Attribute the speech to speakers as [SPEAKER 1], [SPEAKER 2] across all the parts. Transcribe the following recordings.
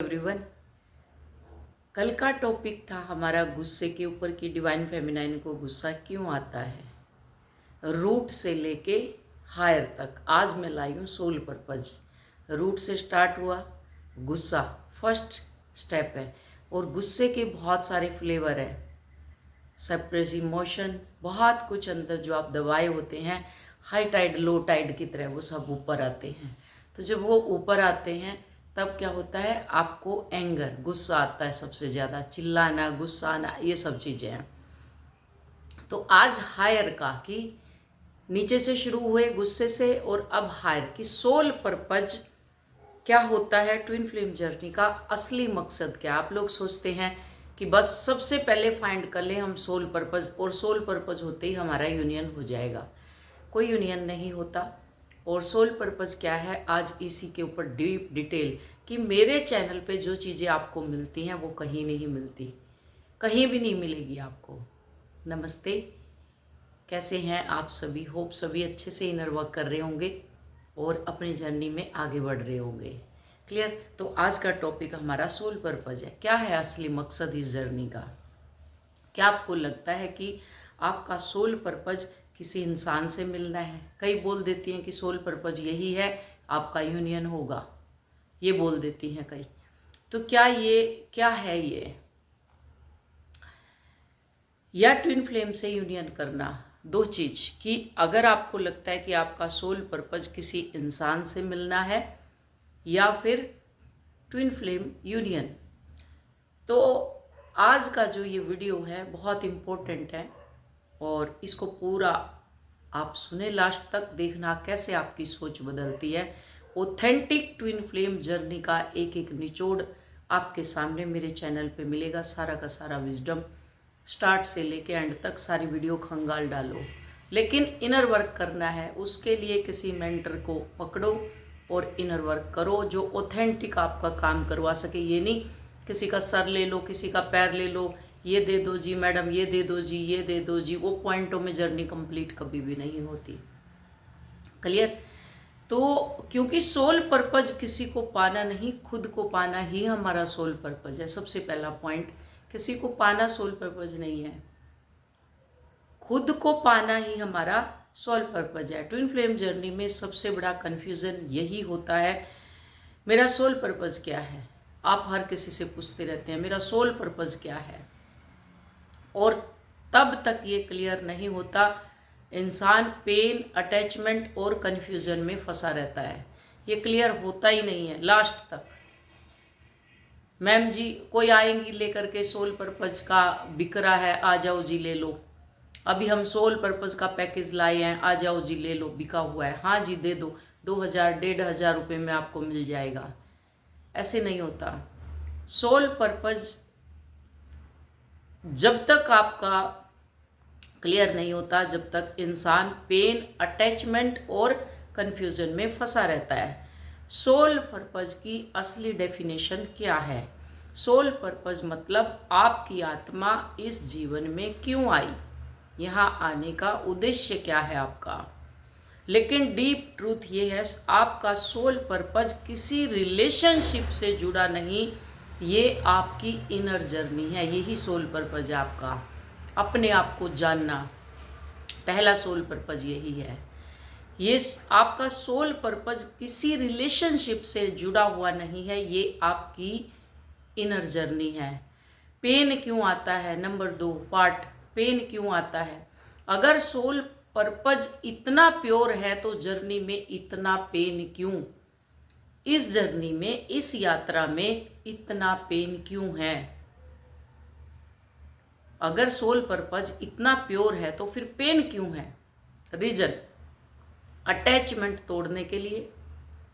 [SPEAKER 1] Everyone, कल का topic था हमारा गुस्से के ऊपर कि डिवाइन फेमिनाइन को गुस्सा क्यों आता है, रूट से लेके हायर तक। आज मैं लाई हूँ सोल पर्पज। रूट से स्टार्ट हुआ, गुस्सा फर्स्ट स्टेप है और गुस्से के बहुत सारे फ्लेवर है। सप्रेस इमोशन, बहुत कुछ अंदर जो आप दबाए होते हैं, हाई टाइड लो टाइड की तरह वो सब ऊपर आते हैं। तो जब वो ऊपर आते हैं तब क्या होता है, आपको एंगर, गुस्सा आता है सबसे ज़्यादा, चिल्लाना, गुस्सा आना, ये सब चीज़ें हैं। तो आज हायर का कि नीचे से शुरू हुए गुस्से से और अब हायर की सोल पर्पज क्या होता है, ट्विन फ्लेम जर्नी का असली मकसद क्या। आप लोग सोचते हैं कि बस सबसे पहले फाइंड कर लें हम सोल पर्पज, और सोल पर्पज होते ही हमारा यूनियन हो जाएगा। कोई यूनियन नहीं होता। और सोल पर्पज क्या है, आज इसी के ऊपर डीप डिटेल कि मेरे चैनल पे जो चीज़ें आपको मिलती हैं वो कहीं नहीं मिलती, कहीं भी नहीं मिलेगी आपको। नमस्ते, कैसे हैं आप सभी? होप सभी अच्छे से इनर वर्क कर रहे होंगे और अपनी जर्नी में आगे बढ़ रहे होंगे। क्लियर? तो आज का टॉपिक हमारा सोल पर्पज है। क्या है असली मकसद इस जर्नी का? क्या आपको लगता है कि आपका सोल पर्पज किसी इंसान से मिलना है? कई बोल देती हैं कि सोल पर्पज यही है, आपका यूनियन होगा, ये बोल देती हैं कई। तो क्या है ये? या ट्विन फ्लेम से यूनियन करना, दो चीज। कि अगर आपको लगता है कि आपका सोल पर्पज किसी इंसान से मिलना है या फिर ट्विन फ्लेम यूनियन, तो आज का जो ये वीडियो है बहुत इम्पोर्टेंट है और इसको पूरा आप सुने, लास्ट तक देखना कैसे आपकी सोच बदलती है। ऑथेंटिक ट्विन फ्लेम जर्नी का एक एक निचोड़ आपके सामने मेरे चैनल पे मिलेगा। सारा का सारा विजडम स्टार्ट से लेके एंड तक सारी वीडियो खंगाल डालो। लेकिन इनर वर्क करना है, उसके लिए किसी मेंटर को पकड़ो और इनर वर्क करो जो ऑथेंटिक आपका काम करवा सके। ये नहीं किसी का सर ले लो, किसी का पैर ले लो, ये दे दो जी मैडम, ये दे दो जी, ये दे दो जी, वो पॉइंटों में जर्नी कंप्लीट कभी भी नहीं होती। क्लियर? तो क्योंकि सोल पर्पज किसी को पाना नहीं, खुद को पाना ही हमारा सोल पर्पज है। सबसे पहला पॉइंट, किसी को पाना सोल पर्पज नहीं है, खुद को पाना ही हमारा सोल पर्पज है। ट्विन फ्लेम जर्नी में सबसे बड़ा कंफ्यूजन यही होता है, मेरा सोल पर्पज क्या है। आप हर किसी से पूछते रहते हैं मेरा सोल पर्पज क्या है, और तब तक ये क्लियर नहीं होता, इंसान पेन, अटैचमेंट और कन्फ्यूजन में फंसा रहता है। ये क्लियर होता ही नहीं है लास्ट तक। मैम जी कोई आएंगी लेकर के सोल पर्पज का बिक रहा है, आ जाओ जी ले लो, अभी हम सोल पर्पज का पैकेज लाए हैं, आ जाओ जी ले लो, बिका हुआ है, हाँ जी दे दो, 2000 1500 रुपये में आपको मिल जाएगा। ऐसे नहीं होता। सोल पर्पज जब तक आपका क्लियर नहीं होता, जब तक इंसान पेन, अटैचमेंट और कंफ्यूजन में फंसा रहता है। सोल पर्पज की असली डेफिनेशन क्या है? सोल पर्पज मतलब आपकी आत्मा इस जीवन में क्यों आई, यहाँ आने का उद्देश्य क्या है आपका। लेकिन डीप ट्रूथ ये है, आपका सोल पर्पज किसी रिलेशनशिप से जुड़ा नहीं, ये आपकी इनर जर्नी है। यही सोल पर्पज है आपका, अपने आप को जानना। पहला सोल पर्पज यही है। ये आपका सोल पर्पज किसी रिलेशनशिप से जुड़ा हुआ नहीं है, ये आपकी इनर जर्नी है। पेन क्यों आता है? नंबर 2 पार्ट, पेन क्यों आता है? अगर सोल पर्पज इतना प्योर है तो जर्नी में इतना पेन क्यों? इस जर्नी में, इस यात्रा में इतना पेन क्यों है? अगर सोल पर्पज इतना प्योर है तो फिर पेन क्यों है? रीजन, अटैचमेंट तोड़ने के लिए,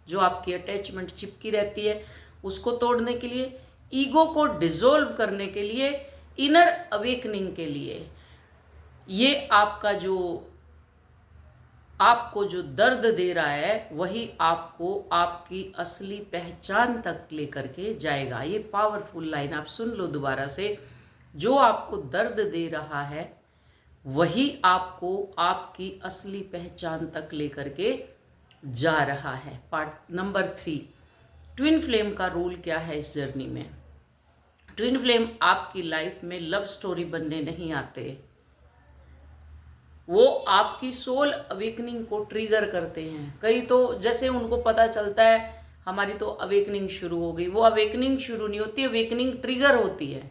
[SPEAKER 1] जो आपकी अटैचमेंट चिपकी रहती है उसको तोड़ने के लिए, ईगो को डिसॉल्व करने के लिए, इनर अवेकनिंग के लिए। ये आपका जो आपको जो दर्द दे रहा है वही आपको आपकी असली पहचान तक लेकर के जाएगा। ये पावरफुल लाइन आप सुन लो दोबारा से। जो आपको दर्द दे रहा है वही आपको आपकी असली पहचान तक लेकर के जा रहा है। पार्ट नंबर 3, ट्विन फ्लेम का रोल क्या है इस जर्नी में? ट्विन फ्लेम आपकी लाइफ में लव स्टोरी बनने नहीं आते, वो आपकी सोल अवेकनिंग को ट्रिगर करते हैं। कई तो जैसे उनको पता चलता है हमारी तो अवेकनिंग शुरू हो गई, वो अवेकनिंग शुरू नहीं होती, अवेकनिंग ट्रिगर होती है।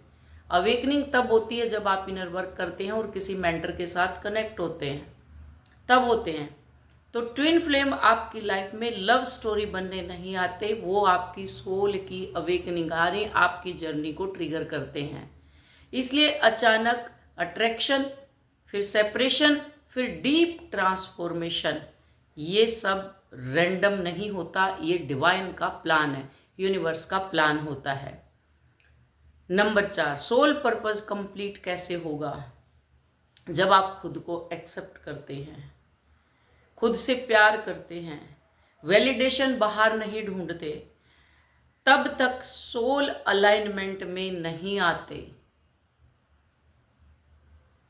[SPEAKER 1] अवेकनिंग तब होती है जब आप इनर वर्क करते हैं और किसी मेंटर के साथ कनेक्ट होते हैं, तब होते हैं। तो ट्विन फ्लेम आपकी लाइफ में लव स्टोरी बनने नहीं आते, वो आपकी सोल की अवेकनिंग यानी आपकी जर्नी को ट्रिगर करते हैं। इसलिए अचानक अट्रैक्शन, फिर सेपरेशन, फिर डीप ट्रांसफॉर्मेशन, ये सब रैंडम नहीं होता, ये डिवाइन का प्लान है, यूनिवर्स का प्लान होता है। नंबर 4, सोल पर्पस कंप्लीट कैसे होगा? जब आप खुद को एक्सेप्ट करते हैं, खुद से प्यार करते हैं, वैलिडेशन बाहर नहीं ढूंढते, तब तक सोल अलाइनमेंट में नहीं आते,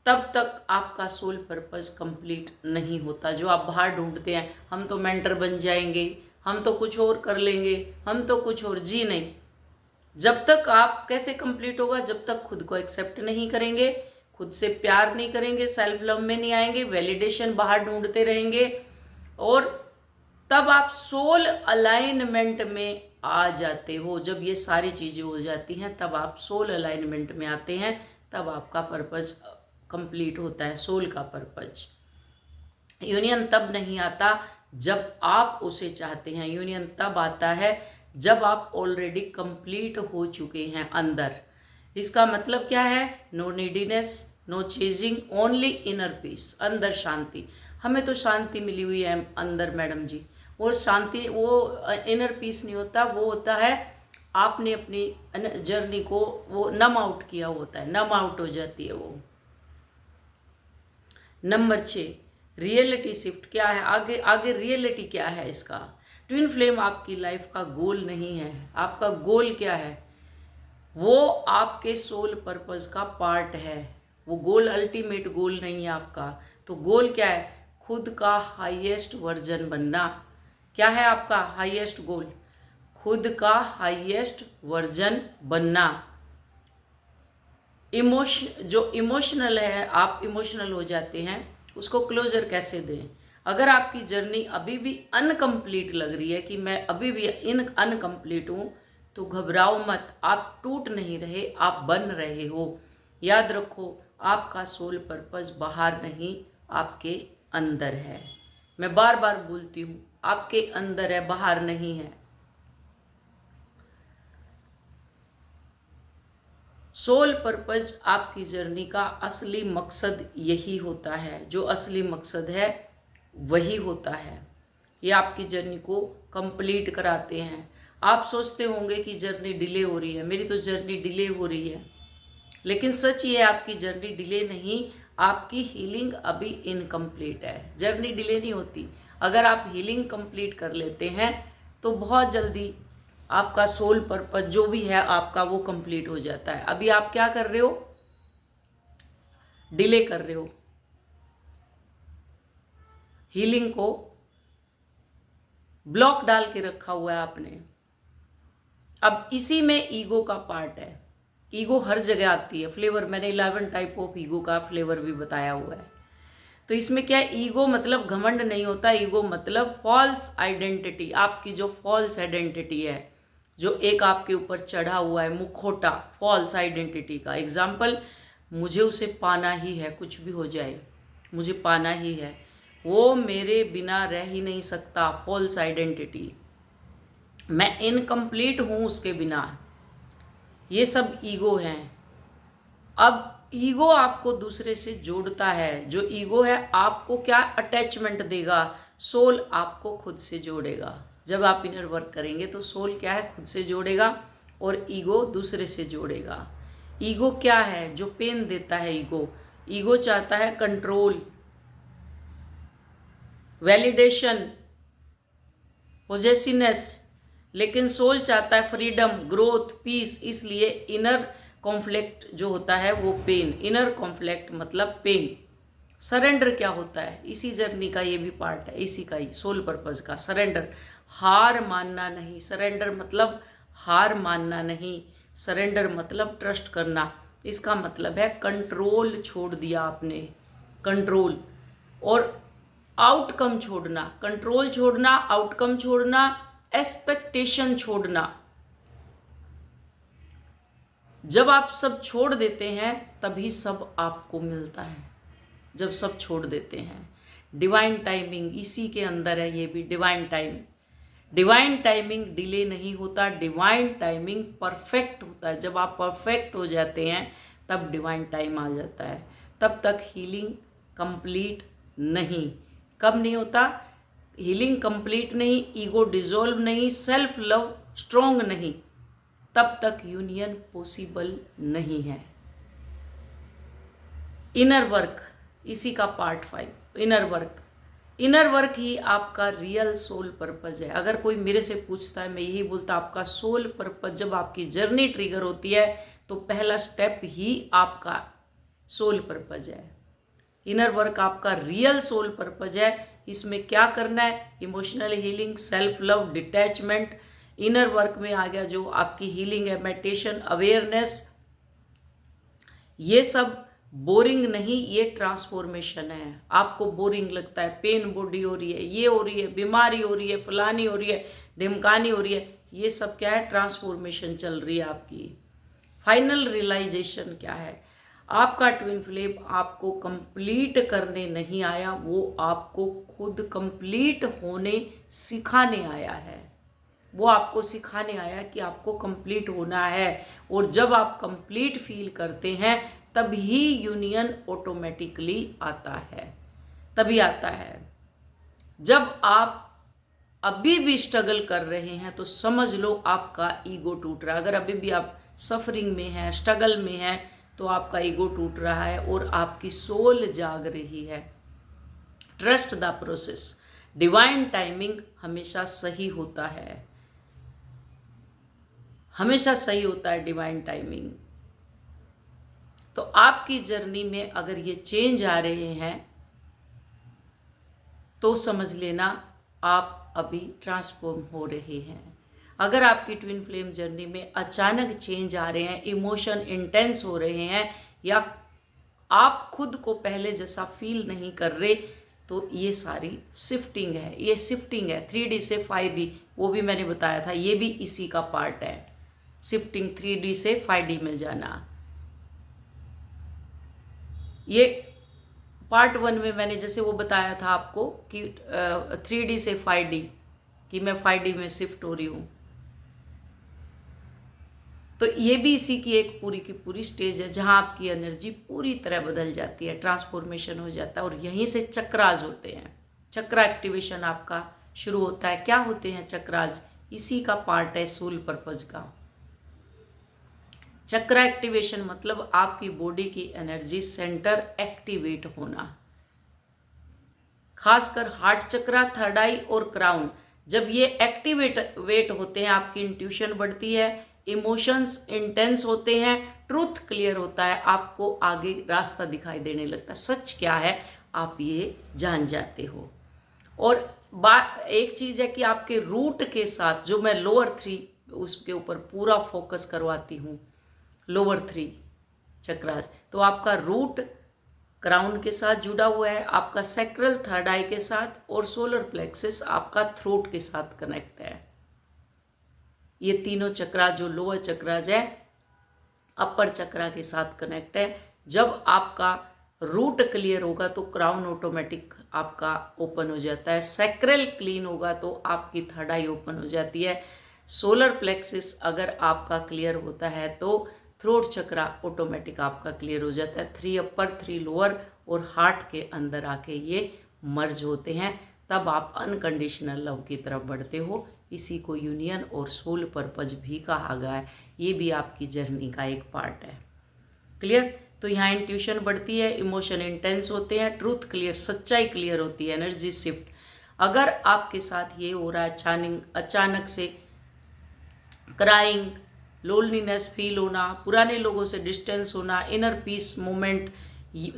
[SPEAKER 1] तब तक आपका सोल पर्पस कंप्लीट नहीं होता। जो आप बाहर ढूंढते हैं, हम तो मेंटर बन जाएंगे, हम तो कुछ और कर लेंगे, हम तो कुछ और, जी नहीं। जब तक आप कैसे कंप्लीट होगा? जब तक खुद को एक्सेप्ट नहीं करेंगे, खुद से प्यार नहीं करेंगे, सेल्फ लव में नहीं आएंगे, वैलिडेशन बाहर ढूंढते रहेंगे, और तब आप सोल अलाइनमेंट में आ जाते हो। जब ये सारी चीज़ें हो जाती हैं तब आप सोल अलाइनमेंट में आते हैं, तब आपका पर्पस कंप्लीट होता है, सोल का पर्पस। यूनियन तब नहीं आता जब आप उसे चाहते हैं, यूनियन तब आता है जब आप ऑलरेडी कंप्लीट हो चुके हैं अंदर। इसका मतलब क्या है? No neediness, no chasing, only inner peace, अंदर शांति। हमें तो शांति मिली हुई है अंदर मैडम जी, वो शांति, वो इनर पीस नहीं होता, वो होता है आपने अपनी जर्नी को वो नम आउट किया होता है, नम आउट हो जाती है वो। नंबर 6, रियलिटी शिफ्ट क्या है? आगे रियलिटी क्या है इसका? ट्विन फ्लेम आपकी लाइफ का गोल नहीं है। आपका गोल क्या है? वो आपके सोल पर्पस का पार्ट है, वो गोल अल्टीमेट गोल नहीं है आपका। तो गोल क्या है? खुद का हाईएस्ट वर्जन बनना। क्या है आपका हाईएस्ट गोल? खुद का हाईएस्ट वर्जन बनना। जो इमोशनल है, आप इमोशनल हो जाते हैं, उसको क्लोजर कैसे दें? अगर आपकी जर्नी अभी भी अनकम्प्लीट लग रही है कि मैं अभी भी अनकम्प्लीट हूँ, तो घबराओ मत, आप टूट नहीं रहे, आप बन रहे हो। याद रखो, आपका सोल पर्पस बाहर नहीं, आपके अंदर है। मैं बार बार बोलती हूँ, आपके अंदर है, बाहर नहीं है। सोल पर्पस आपकी जर्नी का असली मकसद यही होता है, जो असली मकसद है वही होता है। ये आपकी जर्नी को कंप्लीट कराते हैं। आप सोचते होंगे कि जर्नी डिले हो रही है, मेरी तो जर्नी डिले हो रही है, लेकिन सच ये है, आपकी जर्नी डिले नहीं, आपकी हीलिंग अभी इनकम्प्लीट है। जर्नी डिले नहीं होती। अगर आप हीलिंग कंप्लीट कर लेते हैं तो बहुत जल्दी आपका सोल पर्पस जो भी है आपका वो कंप्लीट हो जाता है। अभी आप क्या कर रहे हो? डिले कर रहे हो, हीलिंग को ब्लॉक डाल के रखा हुआ है आपने। अब इसी में ईगो का पार्ट है। ईगो हर जगह आती है। फ्लेवर मैंने 11 टाइप ऑफ ईगो का फ्लेवर भी बताया हुआ है। तो इसमें क्या है? ईगो मतलब घमंड नहीं होता, ईगो मतलब फॉल्स आइडेंटिटी। आपकी जो फॉल्स आइडेंटिटी है, जो एक आपके ऊपर चढ़ा हुआ है मुखौटा फॉल्स आइडेंटिटी का। एग्जाम्पल, मुझे उसे पाना ही है, कुछ भी हो जाए मुझे पाना ही है, वो मेरे बिना रह ही नहीं सकता, फॉल्स आइडेंटिटी। मैं इनकम्प्लीट हूँ उसके बिना, ये सब ईगो हैं। अब ईगो आपको दूसरे से जोड़ता है। जो ईगो है आपको क्या अटैचमेंट देगा? सोल आपको खुद से जोड़ेगा। जब आप इनर वर्क करेंगे तो सोल क्या है? खुद से जोड़ेगा और ईगो दूसरे से जोड़ेगा। ईगो क्या है? जो पेन देता है ईगो। ईगो चाहता है कंट्रोल, वैलिडेशन, पोजेसिवनेस, लेकिन सोल चाहता है फ्रीडम, ग्रोथ, पीस। इसलिए इनर कॉन्फ्लिक्ट जो होता है वो पेन। इनर कॉन्फ्लिक्ट मतलब पेन। सरेंडर क्या होता है? इसी जर्नी का ये भी पार्ट है, इसी का ही सोल पर्पस का सरेंडर। हार मानना नहीं। सरेंडर मतलब हार मानना नहीं, सरेंडर मतलब ट्रस्ट करना। इसका मतलब है कंट्रोल छोड़ दिया आपने, कंट्रोल और आउटकम छोड़ना। कंट्रोल छोड़ना, आउटकम छोड़ना, एक्सपेक्टेशन छोड़ना। जब आप सब छोड़ देते हैं तभी सब आपको मिलता है, जब सब छोड़ देते हैं। डिवाइन टाइमिंग इसी के अंदर है, ये भी divine time. Divine timing delay नहीं होता, डिवाइन टाइमिंग परफेक्ट होता है। जब आप परफेक्ट हो जाते हैं तब डिवाइन टाइम आ जाता है। तब तक हीलिंग कंप्लीट नहीं। कब नहीं होता? हीलिंग कंप्लीट नहीं, ईगो डिसॉल्व नहीं, सेल्फ लव स्ट्रॉन्ग नहीं, तब तक यूनियन पॉसिबल नहीं है। इनर वर्क इसी का पार्ट 5। इनर वर्क ही आपका रियल सोल पर्पज है। अगर कोई मेरे से पूछता है, मैं यही बोलता, आपका सोल पर्पज जब आपकी जर्नी ट्रिगर होती है तो पहला स्टेप ही आपका सोल पर्पज है। इनर वर्क आपका रियल सोल पर्पज है। इसमें क्या करना है? Emotional healing, self love, detachment. Inner work में आ गया जो आपकी हीलिंग है, मेडिटेशन, अवेयरनेस। ये सब बोरिंग नहीं, ये ट्रांसफॉर्मेशन है। आपको बोरिंग लगता है, पेन बॉडी हो रही है, ये हो रही है, बीमारी हो रही है, फलानी हो रही है, ढिमकानी हो रही है, ये सब क्या है? ट्रांसफॉर्मेशन चल रही है आपकी। फाइनल रियलाइजेशन क्या है? आपका ट्विन फ्लेम आपको कंप्लीट करने नहीं आया, वो आपको खुद कंप्लीट होने सिखाने आया है। वो आपको सिखाने आया कि आपको कंप्लीट होना है। और जब आप कंप्लीट फील करते हैं तभी यूनियन ऑटोमेटिकली आता है, तभी आता है। जब आप अभी भी स्ट्रगल कर रहे हैं तो समझ लो आपका ईगो टूट रहा है। अगर अभी भी आप सफरिंग में हैं, स्ट्रगल में हैं, तो आपका ईगो टूट रहा है और आपकी सोल जाग रही है। Trust the process. Divine timing हमेशा सही होता है, हमेशा सही होता है डिवाइन टाइमिंग। तो आपकी जर्नी में अगर ये चेंज आ रहे हैं तो समझ लेना आप अभी ट्रांसफॉर्म हो रहे हैं। अगर आपकी ट्विन फ्लेम जर्नी में अचानक चेंज आ रहे हैं, इमोशन इंटेंस हो रहे हैं, या आप खुद को पहले जैसा फील नहीं कर रहे, तो ये सारी शिफ्टिंग है। ये शिफ्टिंग है 3D से 5D, वो भी मैंने बताया था, ये भी इसी का पार्ट है। शिफ्टिंग 3D से 5D में जाना, ये पार्ट 1 में मैंने जैसे वो बताया था आपको कि 3D से 5D, कि मैं 5D में शिफ्ट हो रही हूँ। तो ये भी इसी की एक पूरी की पूरी स्टेज है जहाँ आपकी एनर्जी पूरी तरह बदल जाती है, ट्रांसफॉर्मेशन हो जाता है। और यहीं से चक्रास होते हैं, चक्रा एक्टिवेशन आपका शुरू होता है। क्या होते हैं चक्रास? इसी का पार्ट है सोल पर्पज का। चक्रा एक्टिवेशन मतलब आपकी बॉडी की एनर्जी सेंटर एक्टिवेट होना, खासकर हार्ट चक्रा, थर्ड आई और क्राउन। जब ये एक्टिवेट होते हैं, आपकी इंट्यूशन बढ़ती है, इमोशंस इंटेंस होते हैं, ट्रूथ क्लियर होता है, आपको आगे रास्ता दिखाई देने लगता है, सच क्या है आप ये जान जाते हो। और बात एक चीज़ है कि आपके रूट के साथ, जो मैं लोअर 3 उसके ऊपर पूरा फोकस करवाती हूँ, लोअर 3 चक्रास, तो आपका रूट क्राउन के साथ जुड़ा हुआ है, आपका सैक्रल थर्ड आई के साथ, और सोलर प्लेक्सस आपका थ्रोट के साथ कनेक्ट है। ये तीनों चक्रा जो लोअर चक्रास है अपर चक्रा के साथ कनेक्ट है। जब आपका रूट क्लियर होगा तो क्राउन ऑटोमेटिक आपका ओपन हो जाता है, सैक्रल क्लीन होगा तो आपकी थर्ड आई ओपन हो जाती है, सोलर प्लेक्सस अगर आपका क्लियर होता है तो थ्रोट चक्रा ऑटोमेटिक आपका क्लियर हो जाता है। 3 अपर 3 लोअर और हार्ट के अंदर आके ये मर्ज होते हैं, तब आप अनकंडीशनल लव की तरफ बढ़ते हो। इसी को यूनियन और सोल पर्पज भी कहा गया है। ये भी आपकी जर्नी का एक पार्ट है। क्लियर? तो यहाँ इंट्यूशन बढ़ती है, इमोशन इंटेंस होते हैं, ट्रूथ क्लियर, सच्चाई क्लियर होती है, एनर्जी शिफ्ट। अगर आपके साथ ये हो रहा है अचानक से क्राइंग, लोनलीनेस फील होना, पुराने लोगों से डिस्टेंस होना, इनर पीस मोमेंट,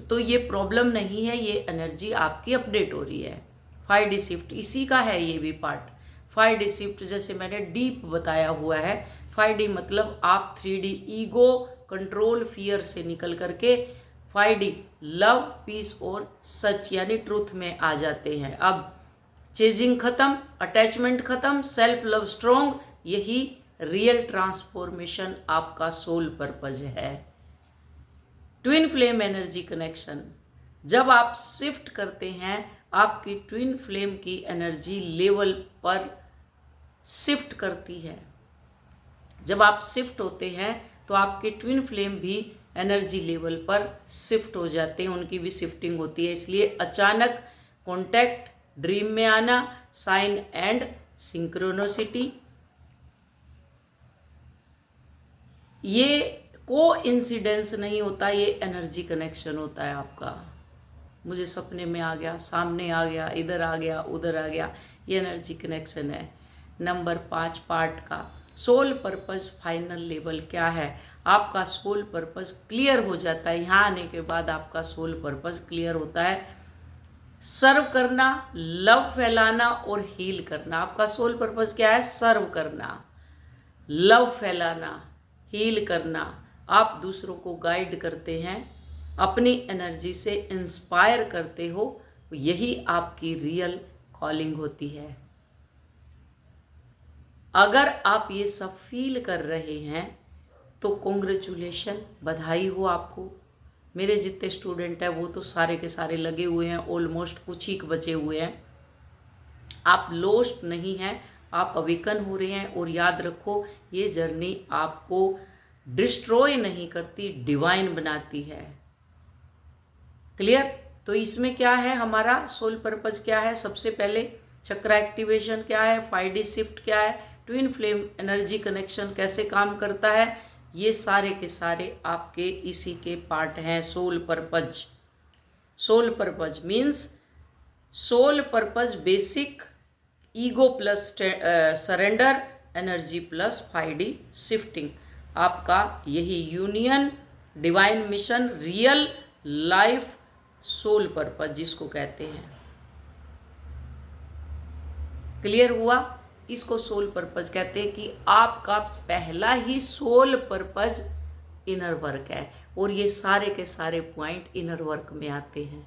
[SPEAKER 1] तो ये प्रॉब्लम नहीं है, ये एनर्जी आपकी अपडेट हो रही है। 5D शिफ्ट इसी का है ये भी पार्ट। 5D शिफ्ट जैसे मैंने डीप बताया हुआ है। 5D मतलब आप 3D ईगो, कंट्रोल, फियर से निकल करके 5D लव, पीस और सच यानी ट्रूथ में आ जाते हैं। अब चेजिंग खत्म, अटैचमेंट खत्म, सेल्फ लव स्ट्रोंग, यही रियल ट्रांसफॉर्मेशन आपका सोल पर्पज है। ट्विन फ्लेम एनर्जी कनेक्शन, जब आप शिफ्ट करते हैं आपकी ट्विन फ्लेम की एनर्जी लेवल पर शिफ्ट करती है। जब आप शिफ्ट होते हैं तो आपके ट्विन फ्लेम भी एनर्जी लेवल पर शिफ्ट हो जाते हैं, उनकी भी शिफ्टिंग होती है। इसलिए अचानक कॉन्टैक्ट, ड्रीम में आना, साइन एंड सिंक्रोनोसिटी, ये को इंसिडेंस नहीं होता, ये एनर्जी कनेक्शन होता है आपका। मुझे सपने में आ गया, सामने आ गया, इधर आ गया, उधर आ गया, ये एनर्जी कनेक्शन है। नंबर 5 पार्ट का सोल पर्पस फाइनल लेवल क्या है? आपका सोल पर्पस क्लियर हो जाता है। यहाँ आने के बाद आपका सोल पर्पस क्लियर होता है। सर्व करना, लव फैलाना और हील करना, आपका सोल पर्पस क्या है? सर्व करना, लव फैलाना, हील करना। आप दूसरों को गाइड करते हैं, अपनी एनर्जी से इंस्पायर करते हो, यही आपकी रियल कॉलिंग होती है। अगर आप ये सब फील कर रहे हैं तो कॉन्ग्रेचुलेशन, बधाई हो आपको। मेरे जितने स्टूडेंट हैं वो तो सारे के सारे लगे हुए हैं, ऑलमोस्ट कुछ ही बचे हुए हैं। आप लोस्ट नहीं हैं, आप अवेकन हो रहे हैं। और याद रखो, ये जर्नी आपको डिस्ट्रॉय नहीं करती, डिवाइन बनाती है। क्लियर? तो इसमें क्या है, हमारा सोल पर्पज क्या है? सबसे पहले चक्रा एक्टिवेशन क्या है, 5D शिफ्ट क्या है, ट्विन फ्लेम एनर्जी कनेक्शन कैसे काम करता है, ये सारे के सारे आपके इसी के पार्ट हैं। Soul purpose, soul purpose means soul purpose basic, ego plus surrender, energy plus 5D shifting, आपका यही union, divine mission, real life soul purpose जिसको कहते हैं। क्लियर हुआ? इसको सोल पर्पज कहते हैं कि आपका पहला ही सोल पर्पज इनर वर्क है। और ये सारे के सारे पॉइंट इनर वर्क में आते हैं।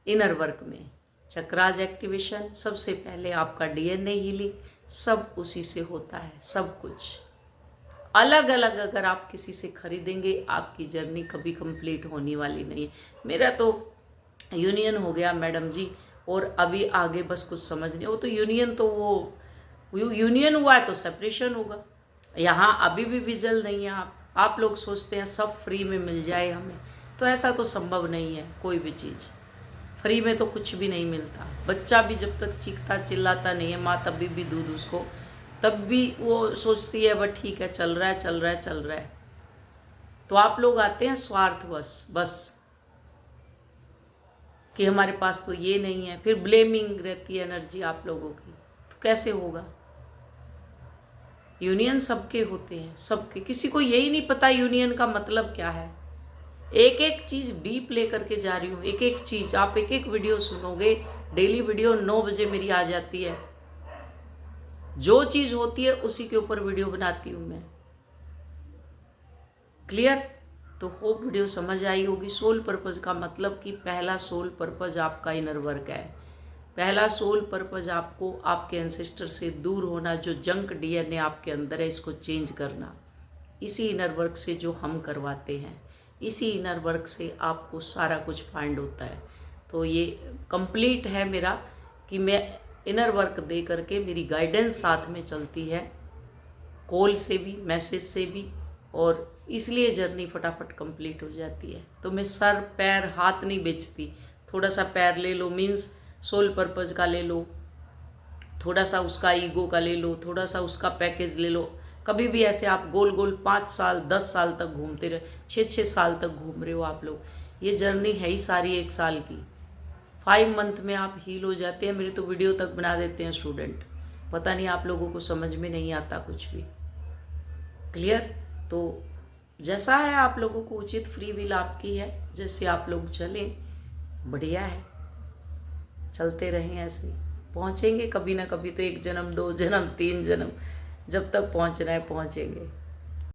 [SPEAKER 1] इनर वर्क में चक्राज एक्टिवेशन, सबसे पहले आपका DNA हीलिंग, सब उसी से होता है। सब कुछ अलग अलग अगर आप किसी से खरीदेंगे, आपकी जर्नी कभी कंप्लीट होने वाली नहीं है। मेरा तो यूनियन हो गया मैडम जी, और अभी आगे बस कुछ समझ नहीं। वो तो यूनियन, तो वो यूनियन हुआ है तो सेपरेशन होगा। यहाँ अभी भी विजल नहीं है। आप लोग सोचते हैं सब फ्री में मिल जाए हमें, तो ऐसा तो संभव नहीं है। कोई भी चीज़ फ्री में तो कुछ भी नहीं मिलता। बच्चा भी जब तक चीखता चिल्लाता नहीं है, माँ तभी भी दूध उसको, तब भी वो सोचती है वह ठीक है, चल रहा है, चल रहा है, चल रहा है। तो आप लोग आते हैं स्वार्थवश, बस कि हमारे पास तो ये नहीं है। फिर ब्लेमिंग रहती है एनर्जी आप लोगों की, तो कैसे होगा? यूनियन सबके होते हैं, सबके। किसी को यही नहीं पता यूनियन का मतलब क्या है। एक एक चीज़ डीप ले करके जा रही हूँ, एक एक चीज़। आप एक एक वीडियो सुनोगे, डेली वीडियो 9 बजे मेरी आ जाती है। जो चीज़ होती है उसी के ऊपर वीडियो बनाती हूँ मैं। क्लियर? तो होप वीडियो समझ आई होगी। सोल पर्पज का मतलब कि पहला सोल पर्पज आपका इनर वर्क है। पहला सोल पर्पज आपको आपके एंसेस्टर से दूर होना, जो जंक DNA आपके अंदर है इसको चेंज करना। इसी इनर वर्क से जो हम करवाते हैं, इसी इनर वर्क से आपको सारा कुछ फाइंड होता है। तो ये कंप्लीट है मेरा कि मैं इनर वर्क दे करके, मेरी गाइडेंस साथ में चलती है, कॉल से भी, मैसेज से भी, और इसलिए जर्नी फटाफट कंप्लीट हो जाती है। तो मैं सर पैर हाथ नहीं बेचती। थोड़ा सा पैर ले लो, मीन्स सोल पर्पज का ले लो, थोड़ा सा उसका ईगो का ले लो, थोड़ा सा उसका पैकेज ले लो। कभी भी ऐसे आप गोल गोल 5 साल 10 साल तक घूमते रहे, 6 साल तक घूम रहे हो आप लोग। ये जर्नी है ही सारी 1 साल की। 5 मंथ में आप हील हो जाते हैं। मेरे तो वीडियो तक बना देते हैं स्टूडेंट। पता नहीं आप लोगों को समझ में नहीं आता कुछ भी। क्लियर? तो जैसा है आप लोगों को उचित, फ्री विल आपकी है, जैसे आप लोग चलें बढ़िया है, चलते रहें ऐसे। पहुँचेंगे कभी ना कभी तो, 1 जन्म 2 जन्म 3 जन्म, जब तक पहुँचना है पहुँचेंगे।